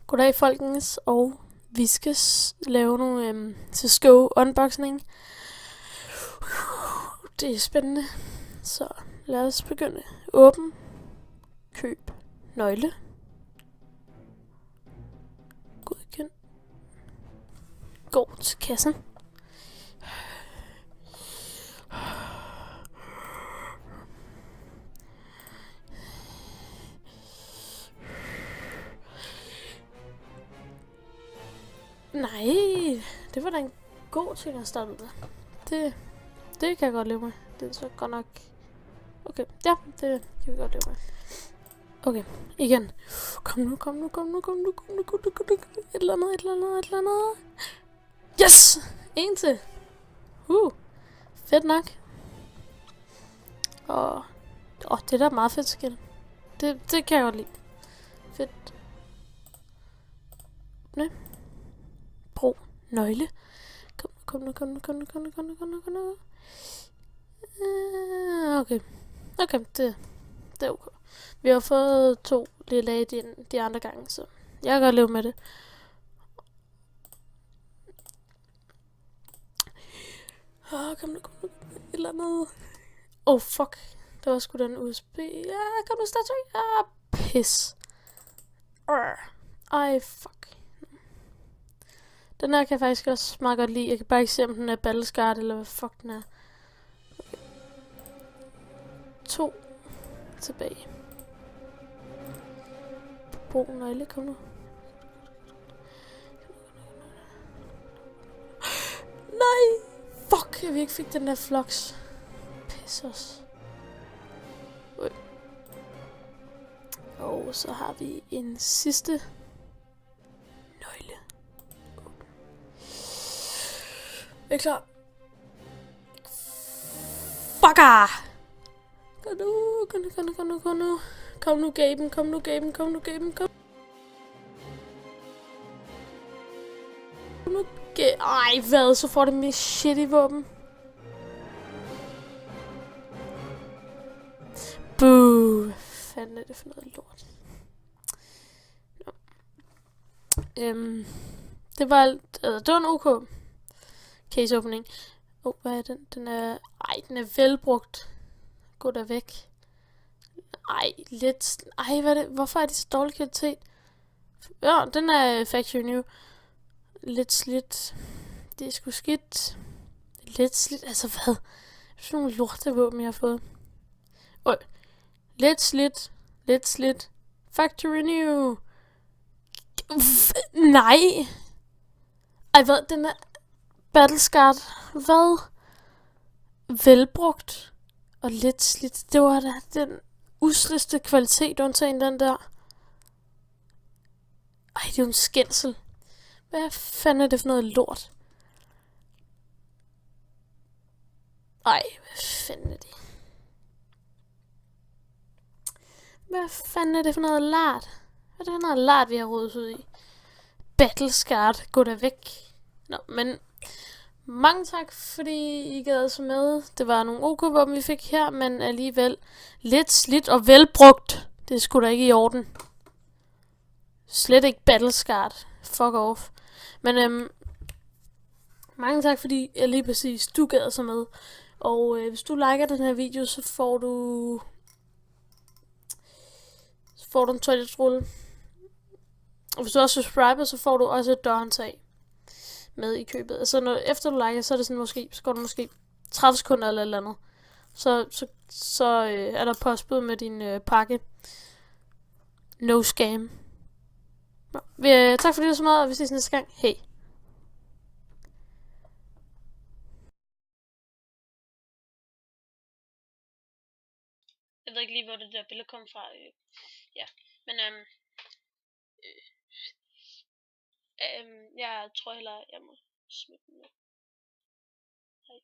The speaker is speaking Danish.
Goddag folkens, og vi skal lave nogle Cisco unboxing. Det er spændende, så lad os begynde. Åbn, køb, nøgle, godkend, gå til kassen. Nej, det var da en god ting at starte med. Det kan jeg godt leve med. Det er så godt nok. Okay, ja, det kan vi godt leve med. Okay, igen. Kom nu. Et eller andet. Yes! En til. Fedt nok. Og det der er meget fedt skin. Det kan jeg godt lide. Fedt. Åbne. Brug nøgle. Kom nu. Okay, det er okay. Vi har fået 2 lille af de andre gange, så jeg kan godt leve med det. Kom nu. Et eller andet. Fuck. Det var sgu den USB. Ja, kom nu, statue. Pis. Ej, fuck. Den her kan jeg faktisk også meget godt lide. Jeg kan bare ikke se, om den er battlescard, eller hvad fuck den er. Okay. 2 tilbage. Brug nøgle, kom nu. Nej! Fuck, jeg ikke fik den der flux. Piss os. Og så har vi en sidste nøgle. Er I klar? Fucker! Kom nu. Kom nu, Gaben. Ej, hvad? Så får det mest shitty våben. Boo. Hvad fanden er det for noget lort? Det var alt. Det var en OK caseåbning. Hvad er den? Den er velbrugt. Gå der væk. Hvad er det? Hvorfor er det så dårlig kvalitet? Ja, den er factory new. Lidt slidt. Det er sgu skidt. Lidt slidt. Altså hvad? Det er sådan nogle lortevåben, jeg har fået. Lidt slidt. Factory new. Nej. Ej, hvad? Den er battlescard. Hvad? Velbrugt. Og lidt slidt. Det var da den usleste kvalitet, undtagen den der. Ej, det er jo en skændsel. Hvad fanden er det for noget lort? Ej, hvad fanden er det? Hvad fanden er det for noget lart? Hvad er det for noget lart, vi har rodet ud i? Battlescard, gå da væk. Nå, men mange tak, fordi I gad så med. Det var nogle OK-våben, vi fik her, men alligevel lidt slidt og velbrugt. Det er sgu da ikke i orden. Slet ikke battlescard. Fuck off. Men mange tak, fordi jeg lige præcis du gad så med. Og hvis du liker den her video, så får du en toiletrulle. Og hvis du også subscriber, så får du også et dørhåndtag med i købet. Altså efter du liker, så er det sådan så går du måske 30 sekunder eller et eller andet. Så er der postbud med din pakke. No scam. Tak fordi du så meget, og vi ses næste gang. Hej. Jeg ved ikke lige, hvor det der billede kom fra. Ja, men jeg tror heller, jeg må smide den ned. Hej.